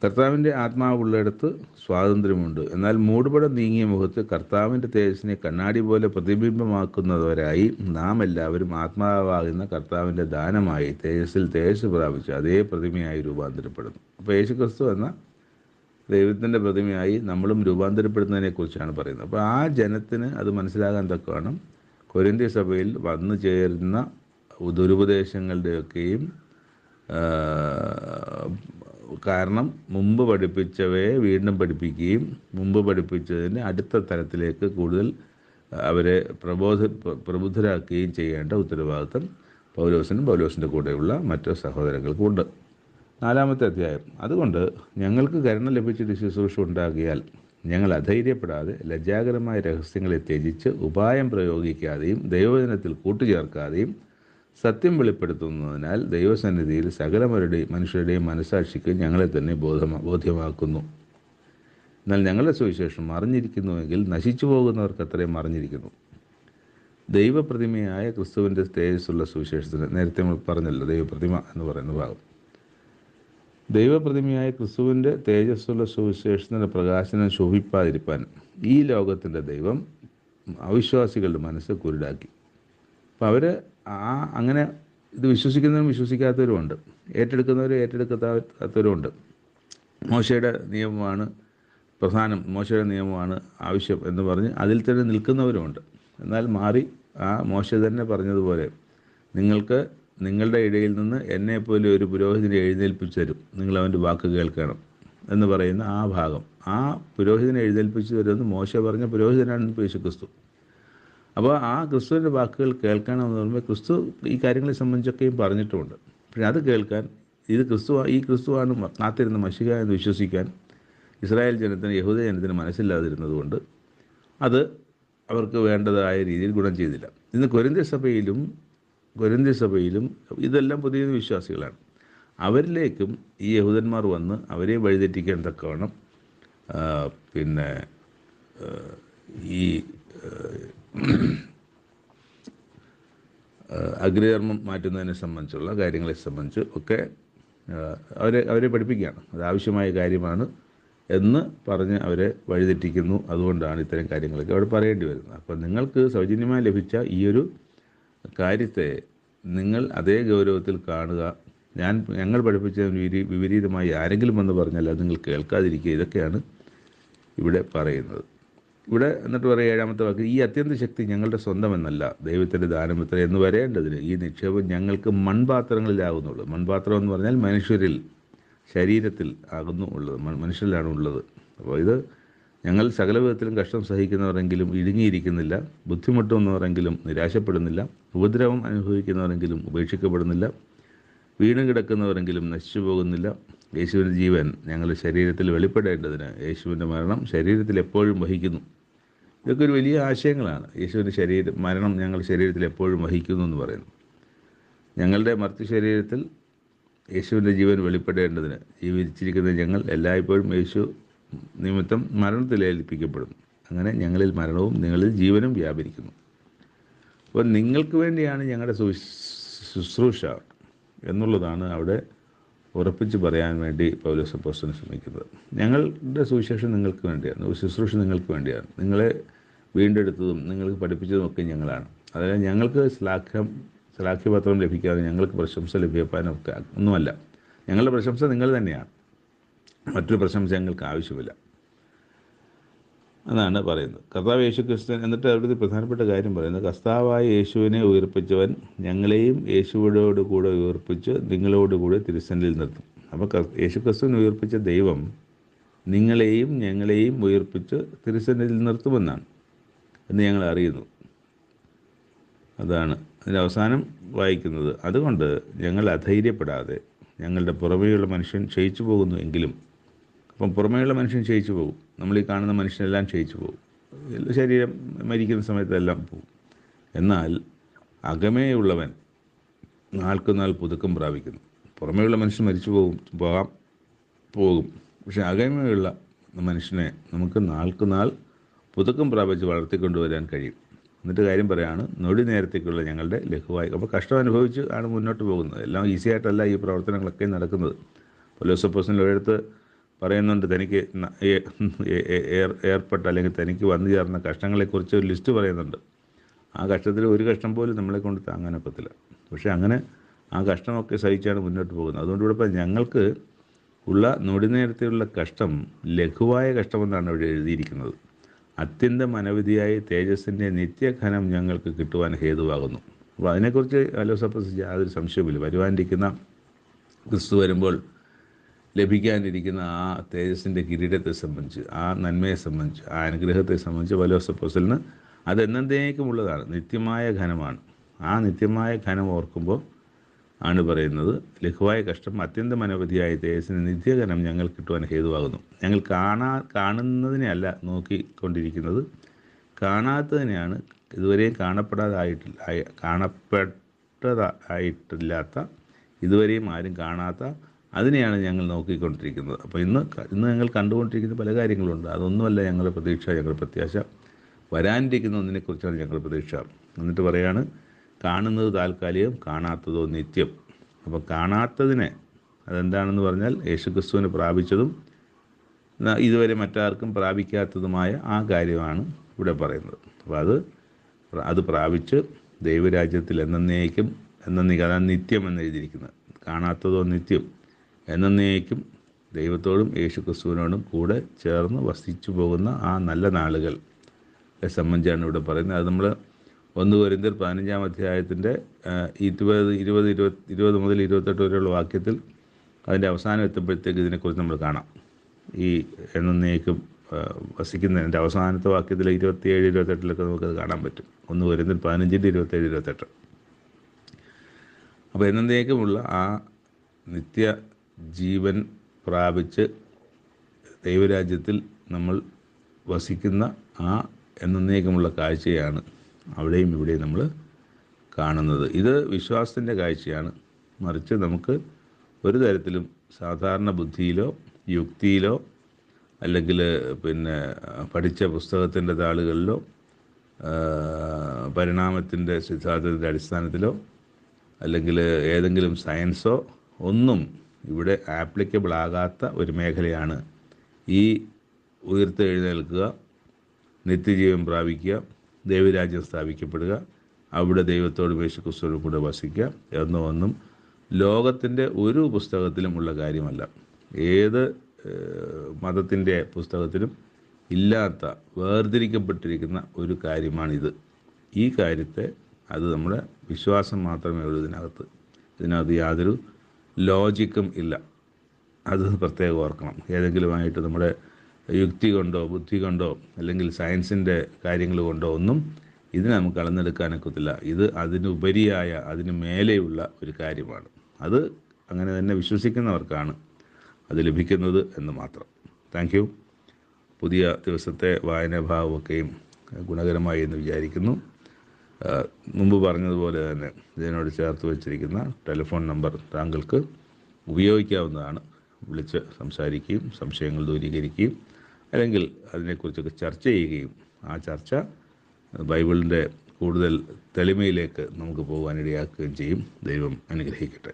കർത്താവിൻ്റെ ആത്മാവുള്ളിടത്ത് സ്വാതന്ത്ര്യമുണ്ട്, എന്നാൽ മൂടുപടം നീങ്ങിയ മുഖത്ത് കർത്താവിൻ്റെ തേജസ്സിനെ കണ്ണാടി പോലെ പ്രതിബിംബമാക്കുന്നവരായി നാം എല്ലാവരും ആത്മാവാകുന്ന കർത്താവിൻ്റെ ദാനമായി തേജസ്സിൽ തേജസ് പ്രാപിച്ച് അതേ പ്രതിമയായി രൂപാന്തരപ്പെടുന്നു. അപ്പോൾ യേശുക്രിസ്തു എന്ന ദൈവത്തിൻ്റെ പ്രതിമയായി നമ്മളും രൂപാന്തരപ്പെടുന്നതിനെക്കുറിച്ചാണ് പറയുന്നത്. അപ്പോൾ ആ ജനത്തിന് അത് മനസ്സിലാകാൻ തക്കവണ്ണം കൊരിന്ത്യ സഭയിൽ വന്നു ചേരുന്ന ദുരുപദേശങ്ങളുടെയൊക്കെയും കാരണം മുമ്പ് പഠിപ്പിച്ചവയെ വീണ്ടും പഠിപ്പിക്കുകയും മുമ്പ് പഠിപ്പിച്ചതിന് അടുത്ത തലത്തിലേക്ക് കൂടുതൽ അവരെ പ്രബുദ്ധരാക്കുകയും ചെയ്യേണ്ട ഉത്തരവാദിത്വം പൗലോസിൻ്റെ കൂടെയുള്ള മറ്റു സഹോദരങ്ങൾക്കും ഉണ്ട്. 4-ാമത്തെ അധ്യായം. അതുകൊണ്ട് ഞങ്ങൾക്ക് കരുണ ലഭിച്ചിട്ട് ശുശ്രൂഷ ഉണ്ടാകിയാൽ ഞങ്ങൾ അധൈര്യപ്പെടാതെ ലജ്ജാകരമായ രഹസ്യങ്ങളെ ത്യജിച്ച് ഉപായം പ്രയോഗിക്കാതെയും ദൈവവചനത്തിൽ കൂട്ടുചേർക്കാതെയും സത്യം വെളിപ്പെടുത്തുന്നതിനാൽ ദൈവസന്നിധിയിൽ മനുഷ്യരുടെയും മനസാക്ഷിക്ക് ഞങ്ങളെ തന്നെ ബോധ്യമാക്കുന്നു. എന്നാൽ ഞങ്ങളുടെ സുവിശേഷം മറിഞ്ഞിരിക്കുന്നുവെങ്കിൽ നശിച്ചു പോകുന്നവർക്ക് അത്രയും മറിഞ്ഞിരിക്കുന്നു. ദൈവപ്രതിമയായ ക്രിസ്തുവിൻ്റെ തേജസ്സുള്ള സുവിശേഷത്തിന്, നേരത്തെ നമ്മൾ പറഞ്ഞല്ലോ ദൈവപ്രതിമ എന്ന് പറയുന്ന ഭാഗം, ദൈവപ്രതിമയായ ക്രിസ്തുവിൻ്റെ തേജസ്സുള്ള സുവിശേഷത്തിൻ്റെ പ്രകാശനം ശോഭിപ്പാതിരിപ്പാൻ ഈ ലോകത്തിൻ്റെ ദൈവം അവിശ്വാസികളുടെ മനസ്സ് കുരുടാക്കി. അപ്പോൾ അവർ അങ്ങനെ ഇത് വിശ്വസിക്കുന്നവരും വിശ്വസിക്കാത്തവരുമുണ്ട്, ഏറ്റെടുക്കുന്നവരും ഏറ്റെടുക്കാത്തവരുമുണ്ട്. മോശയുടെ നിയമമാണ് പ്രധാനം, മോശയുടെ നിയമമാണ് ആവശ്യം എന്ന് പറഞ്ഞ് അതിൽ തന്നെ നിൽക്കുന്നവരുമുണ്ട്. എന്നാൽ മാറി ആ മോശ തന്നെ പറഞ്ഞതുപോലെ നിങ്ങൾക്ക് നിങ്ങളുടെ ഇടയിൽ നിന്ന് എന്നെപ്പോലെ ഒരു പുരോഹിതനെ എഴുന്നേൽപ്പിച്ചു തരും, നിങ്ങൾ അവൻ്റെ വാക്ക് കേൾക്കണം എന്ന് പറയുന്ന ആ ഭാഗം, ആ പുരോഹിതനെ എഴുന്നേൽപ്പിച്ചു തരുമെന്ന് മോശ പറഞ്ഞ പുരോഹിതനാണ് യേശുക്രിസ്തു. അപ്പോൾ ആ ക്രിസ്തുവിൻ്റെ വാക്കുകൾ കേൾക്കണമെന്ന് പറയുമ്പോൾ ക്രിസ്തു ഈ കാര്യങ്ങളെ സംബന്ധിച്ചൊക്കെയും പറഞ്ഞിട്ടുമുണ്ട്. പക്ഷേ അത് കേൾക്കാൻ ഈ ക്രിസ്തുവാണ് കാത്തിരുന്ന മശിഹ എന്ന് വിശ്വസിക്കാൻ ഇസ്രായേൽ ജനത്തിന്, യഹൂദ ജനത്തിന് മനസ്സില്ലാതിരുന്നത് കൊണ്ട് അത് അവർക്ക് വേണ്ടതായ രീതിയിൽ ഗുണം ചെയ്തില്ല. ഇന്ന് കൊരിന്ത്യ സഭയിലും ഇതെല്ലാം പുതിയ വിശ്വാസികളാണ്. അവരിലേക്കും ഈ യഹൂദന്മാർ വന്ന് അവരെ വഴിതെറ്റിക്കാൻ തക്കവണ്ണം ഈ അഗ്രകർമ്മം മാറ്റുന്നതിനെ സംബന്ധിച്ചുള്ള കാര്യങ്ങളെ സംബന്ധിച്ച് ഒക്കെ അവരെ പഠിപ്പിക്കുകയാണ്. അത് ആവശ്യമായ കാര്യമാണ് എന്ന് പറഞ്ഞ് അവരെ വഴിതെറ്റിക്കുന്നു. അതുകൊണ്ടാണ് ഇത്തരം കാര്യങ്ങളൊക്കെ അവിടെ പറയേണ്ടി വരുന്നത്. അപ്പം നിങ്ങൾക്ക് സൗജന്യമായി ലഭിച്ച ഈ ഒരു കാര്യത്തെ നിങ്ങൾ അതേ ഗൗരവത്തിൽ കാണുക. ഞങ്ങൾ പഠിപ്പിച്ചതിന് വിപരീതമായി ആരെങ്കിലും വന്ന് പറഞ്ഞാൽ അത് നിങ്ങൾ കേൾക്കാതിരിക്കുക. ഇതൊക്കെയാണ് ഇവിടെ പറയുന്നത്. ഇവിടെ എന്നിട്ട് പറയുക 7-ാമത്തെ വാക്ക്, ഈ അത്യന്ത ശക്തി ഞങ്ങളുടെ സ്വന്തമെന്നല്ല, ദൈവത്തിൻ്റെ ദാനമിത്ര എന്ന് വരേണ്ടതിന് ഈ നിക്ഷേപം ഞങ്ങൾക്ക് മൺപാത്രങ്ങളിലാകുന്നുള്ളൂ. മൺപാത്രം എന്ന് പറഞ്ഞാൽ ശരീരത്തിൽ ആകുന്നു ഉള്ളത്, മനുഷ്യരിലാണ് ഉള്ളത്. അപ്പോൾ ഇത് ഞങ്ങൾ സകല വിധത്തിലും കഷ്ടം സഹിക്കുന്നവരെങ്കിലും ഇടുങ്ങിയിരിക്കുന്നില്ല, ബുദ്ധിമുട്ടുന്നവരെങ്കിലും നിരാശപ്പെടുന്നില്ല, ഉപദ്രവം അനുഭവിക്കുന്നവരെങ്കിലും ഉപേക്ഷിക്കപ്പെടുന്നില്ല, വീണ് കിടക്കുന്നവരെങ്കിലും നശിച്ചു പോകുന്നില്ല. യേശുവിൻ്റെ ജീവൻ ഞങ്ങളുടെ ശരീരത്തിൽ വെളിപ്പെടേണ്ടതിന് യേശുവിൻ്റെ മരണം ശരീരത്തിൽ എപ്പോഴും വഹിക്കുന്നു. ഇതൊക്കെ ഒരു വലിയ ആശയങ്ങളാണ്. യേശുവിൻ്റെ മരണം ഞങ്ങളുടെ ശരീരത്തിൽ എപ്പോഴും വഹിക്കുന്നു എന്ന് പറയുന്നു. ഞങ്ങളുടെ മർത്യ ശരീരത്തിൽ യേശുവിൻ്റെ ജീവൻ വെളിപ്പെടേണ്ടതിന് ജീവിച്ചിരിക്കുന്ന ഞങ്ങൾ എല്ലായ്പ്പോഴും യേശു നിമിത്തം മരണത്തിൽ ഏൽപ്പിക്കപ്പെടുന്നു. അങ്ങനെ ഞങ്ങളിൽ മരണവും നിങ്ങളിൽ ജീവനും വ്യാപരിക്കുന്നു. അപ്പോൾ നിങ്ങൾക്ക് വേണ്ടിയാണ് ഞങ്ങളുടെ ശുശ്രൂഷ എന്നുള്ളതാണ് അവിടെ ഉറപ്പിച്ച് പറയാൻ വേണ്ടി പൗലോസ് അപ്പോസ്തലൻ ശ്രമിക്കുന്നത്. ഞങ്ങളുടെ സുവിശേഷം നിങ്ങൾക്ക് വേണ്ടിയാണ്, ശുശ്രൂഷ നിങ്ങൾക്ക് വേണ്ടിയാണ്. നിങ്ങളെ വീണ്ടെടുത്തതും നിങ്ങൾക്ക് പഠിപ്പിച്ചതും ഒക്കെ ഞങ്ങളാണ്. അതായത് ഞങ്ങൾക്ക് ശ്ലാഘ്യപത്രം ലഭിക്കാതെ ഞങ്ങൾക്ക് പ്രശംസ ലഭിക്കാനൊക്കെ ഒന്നുമല്ല. ഞങ്ങളുടെ പ്രശംസ നിങ്ങൾ തന്നെയാണ്, മറ്റൊരു പ്രശംസ ഞങ്ങൾക്ക് ആവശ്യമില്ല. എന്നാണ് പറയുന്നത്. കർത്താവ് യേശു ക്രിസ്തു എന്നിട്ട് അവിടുത്തെ പ്രധാനപ്പെട്ട കാര്യം പറയുന്നത്, കർത്താവായ യേശുവിനെ ഉയർപ്പിച്ചവൻ ഞങ്ങളെയും യേശുവിനോട് കൂടെ ഉയർപ്പിച്ച് നിങ്ങളോട് കൂടെ തിരുസന്നിധിയിൽ നിർത്തും. അപ്പോൾ യേശു ക്രിസ്തുവിനെ ഉയർപ്പിച്ച ദൈവം നിങ്ങളെയും ഞങ്ങളെയും ഉയർപ്പിച്ച് തിരുസന്നിധിയിൽ നിർത്തുമെന്നാണ് എന്ന് ഞങ്ങൾ അറിയുന്നു. അതാണ് അതിൻ്റെ അവസാനം വായിക്കുന്നത്. അതുകൊണ്ട് ഞങ്ങൾ അധൈര്യപ്പെടാതെ, ഞങ്ങളുടെ പുറമേയുള്ള മനുഷ്യൻ ക്ഷയിച്ചു പോകുന്നു എങ്കിലും, അപ്പം പുറമേയുള്ള മനുഷ്യൻ ക്ഷയിച്ചു പോകും, നമ്മൾ ഈ കാണുന്ന മനുഷ്യനെല്ലാം ക്ഷയിച്ചു പോകും, ശരീരം മരിക്കുന്ന സമയത്തെല്ലാം പോകും. എന്നാൽ അകമേയുള്ളവൻ നാൾക്കുനാൾ പുതുക്കം പ്രാപിക്കുന്നു. പുറമേയുള്ള മനുഷ്യൻ മരിച്ചു പോകും, പക്ഷെ അകമയുള്ള മനുഷ്യനെ നമുക്ക് നാൾക്കുനാൾ പുതുക്കം പ്രാപിച്ച് വളർത്തിക്കൊണ്ടുവരാൻ കഴിയും. എന്നിട്ട് കാര്യം പറയാണ്, നൊടി നേരത്തേക്കുള്ള ഞങ്ങളുടെ ലഘുവായി. അപ്പോൾ കഷ്ടം അനുഭവിച്ച് ആണ് മുന്നോട്ട് പോകുന്നത്. എല്ലാം ഈസി ആയിട്ടല്ല ഈ പ്രവർത്തനങ്ങളൊക്കെ നടക്കുന്നത്. പൗലോസ് അപ്പോസ്തലൻ ഒരിടത്ത് പറയുന്നുണ്ട്, തനിക്ക് ഏർപ്പെട്ട അല്ലെങ്കിൽ തനിക്ക് വന്നു ചേർന്ന കഷ്ടങ്ങളെക്കുറിച്ച് ഒരു ലിസ്റ്റ് പറയുന്നുണ്ട്. ആ കഷ്ടത്തിൽ ഒരു കഷ്ടം പോലും നമ്മളെ കൊണ്ട് താങ്ങാനൊക്കത്തില്ല. പക്ഷേ അങ്ങനെ ആ കഷ്ടമൊക്കെ സഹിച്ചാണ് മുന്നോട്ട് പോകുന്നത്. അതുകൊണ്ട് ഇവിടെ ഞങ്ങൾക്ക് ഉള്ള നൊടി നേരത്തെയുള്ള കഷ്ടം ലഘുവായ കഷ്ടമെന്നാണ് ഇവിടെ എഴുതിയിരിക്കുന്നത്. അത്യന്തം അനവധിയായ തേജസ്സിൻ്റെ നിത്യഘനം ഞങ്ങൾക്ക് കിട്ടുവാൻ ഹേതുവാകുന്നു. അപ്പോൾ അതിനെക്കുറിച്ച് ആലോചിച്ചപ്പോൾ യാതൊരു സംശയവുമില്ല. വരുവാനിരിക്കുന്ന ക്രിസ്തു വരുമ്പോൾ ലഭിക്കാനിരിക്കുന്ന ആ തേജസ്സിൻ്റെ കിരീടത്തെ സംബന്ധിച്ച്, ആ നന്മയെ സംബന്ധിച്ച്, ആ അനുഗ്രഹത്തെ സംബന്ധിച്ച് പൗലോസ് അപ്പോസ്തലന് അത് എന്നേക്കുമുള്ളതാണ്, നിത്യമായ ഘനമാണ്. ആ നിത്യമായ ഘനം ഓർക്കുമ്പോൾ ആണ് പറയുന്നത്, ലഘുവായ കഷ്ടം അത്യന്തം അനവധിയായ തേജസ്സിന് നിത്യഘനം ഞങ്ങൾ കിട്ടുവാൻ ഹേതുവാകുന്നു. ഞങ്ങൾ കാണുന്നതിനെ അല്ല നോക്കിക്കൊണ്ടിരിക്കുന്നത്, കാണാത്തതിനെയാണ്, ഇതുവരെയും കാണപ്പെട്ടതായിട്ടില്ലാത്ത, ഇതുവരെയും ആരും കാണാത്ത അതിനെയാണ് ഞങ്ങൾ നോക്കിക്കൊണ്ടിരിക്കുന്നത്. അപ്പോൾ ഇന്ന് ഞങ്ങൾ കണ്ടുകൊണ്ടിരിക്കുന്ന പല കാര്യങ്ങളുണ്ട്. അതൊന്നുമല്ല ഞങ്ങളുടെ പ്രതീക്ഷ, ഞങ്ങളുടെ പ്രത്യാശ. വരാനിരിക്കുന്ന ഒന്നിനെക്കുറിച്ചാണ് ഞങ്ങളുടെ പ്രതീക്ഷ. എന്നിട്ട് പറയാണ്, കാണുന്നത് താൽക്കാലികം, കാണാത്തതോ നിത്യം. അപ്പോൾ കാണാത്തതിനെ, അതെന്താണെന്ന് പറഞ്ഞാൽ യേശുക്രിസ്തുവിന് പ്രാപിച്ചതും ഇതുവരെ മറ്റാർക്കും പ്രാപിക്കാത്തതുമായ ആ കാര്യമാണ് ഇവിടെ പറയുന്നത്. അപ്പോൾ അത് പ്രാപിച്ച് ദൈവരാജ്യത്തിൽ എന്നേക്കും, അതാണ് നിത്യം എന്നെഴുതിയിരിക്കുന്നത്. കാണാത്തതോ നിത്യം, എന്നേക്കും ദൈവത്തോടും യേശുക്രിസ്തുവിനോടും കൂടെ ചേർന്ന് വസിച്ചു പോകുന്ന ആ നല്ല നാളുകളെ സംബന്ധിച്ചാണ് ഇവിടെ പറയുന്നത്. അത് നമ്മൾ 1 കൊരിന്ത്യർ 15-ാം അധ്യായത്തിൻ്റെ 20 മുതൽ 28 വരെയുള്ള വാക്യത്തിൽ അതിൻ്റെ അവസാനം എത്തുമ്പോഴത്തേക്ക് ഇതിനെക്കുറിച്ച് നമ്മൾ കാണാം. ഈ എന്നേക്കും വസിക്കുന്നതിൻ്റെ അവസാനത്തെ വാക്യത്തിൽ 27-28 നമുക്കത് കാണാൻ പറ്റും. 1 കൊരിന്ത്യർ 15-ൻ്റെ 27-28. അപ്പോൾ എന്നേക്കുമുള്ള ആ നിത്യ ജീവൻ പ്രാപിച്ച് ദൈവരാജ്യത്തിൽ നമ്മൾ വസിക്കുന്ന ആ എന്നേക്കുമുള്ള കാഴ്ചയാണ് അവിടെയും ഇവിടെയും നമ്മൾ കാണുന്നത്. ഇത് വിശ്വാസത്തിൻ്റെ കാഴ്ചയാണ്. മറിച്ച് നമുക്ക് ഒരു തരത്തിലും സാധാരണ ബുദ്ധിയിലോ യുക്തിയിലോ അല്ലെങ്കിൽ പഠിച്ച പുസ്തകത്തിൻ്റെ താളുകളിലോ പരിണാമത്തിൻ്റെ സിദ്ധാന്തത്തിൻ്റെ അടിസ്ഥാനത്തിലോ അല്ലെങ്കിൽ ഏതെങ്കിലും സയൻസോ ഒന്നും ഇവിടെ ആപ്ലിക്കബിൾ ആകാത്ത ഒരു മേഖലയാണ് ഈ ഉയർത്തെഴുന്നേൽക്കുക, നിത്യജീവൻ പ്രാപിക്കുക, ദൈവരാജ്യം സ്ഥാപിക്കപ്പെടുക, അവിടെ ദൈവത്തോടും യേശുക്രിസ്തുവിനോടും കൂടെ വസിക്കുക എന്നൊന്നും ലോകത്തിൻ്റെ ഒരു പുസ്തകത്തിലും ഉള്ള കാര്യമല്ല. ഏത് മതത്തിൻ്റെ പുസ്തകത്തിലും ഇല്ലാത്ത, വേർതിരിക്കപ്പെട്ടിരിക്കുന്ന ഒരു കാര്യമാണിത്. ഈ കാര്യത്തെ, അത് നമ്മുടെ വിശ്വാസം മാത്രമേ ഉള്ളൂ ഇതിനകത്ത് യാതൊരു ലോജിക്കും ഇല്ല. അത് പ്രത്യേകം ഓർക്കണം. ഏതെങ്കിലുമായിട്ട് നമ്മുടെ യുക്തി കൊണ്ടോ ബുദ്ധി കൊണ്ടോ അല്ലെങ്കിൽ സയൻസിൻ്റെ കാര്യങ്ങൾ കൊണ്ടോ ഒന്നും ഇതിനെ നമുക്ക് അളന്നെടുക്കാനൊക്കത്തില്ല. ഇത് അതിനുപരിയായ, അതിന് മേലെയുള്ള ഒരു കാര്യമാണ്. അത് അങ്ങനെ തന്നെ വിശ്വസിക്കുന്നവർക്കാണ് അത് ലഭിക്കുന്നത് എന്ന് മാത്രം. Thank you. പുതിയ ദിവസത്തെ വായനാഭാവമൊക്കെയും ഗുണകരമായി എന്ന് വിചാരിക്കുന്നു. മുമ്പ് പറഞ്ഞതുപോലെ തന്നെ ഇതിനോട് ചേർത്ത് വച്ചിരിക്കുന്ന ടെലിഫോൺ നമ്പർ താങ്കൾക്ക് ഉപയോഗിക്കാവുന്നതാണ്. വിളിച്ച് സംസാരിക്കുകയും സംശയങ്ങൾ ദൂരീകരിക്കുകയും അല്ലെങ്കിൽ അതിനെക്കുറിച്ചൊക്കെ ചർച്ച ചെയ്യുകയും ആ ചർച്ച ബൈബിളിൻ്റെ കൂടുതൽ തെളിമയിലേക്ക് നമുക്ക് പോകാനിടയാക്കുകയും ചെയ്യും. ദൈവം അനുഗ്രഹിക്കട്ടെ.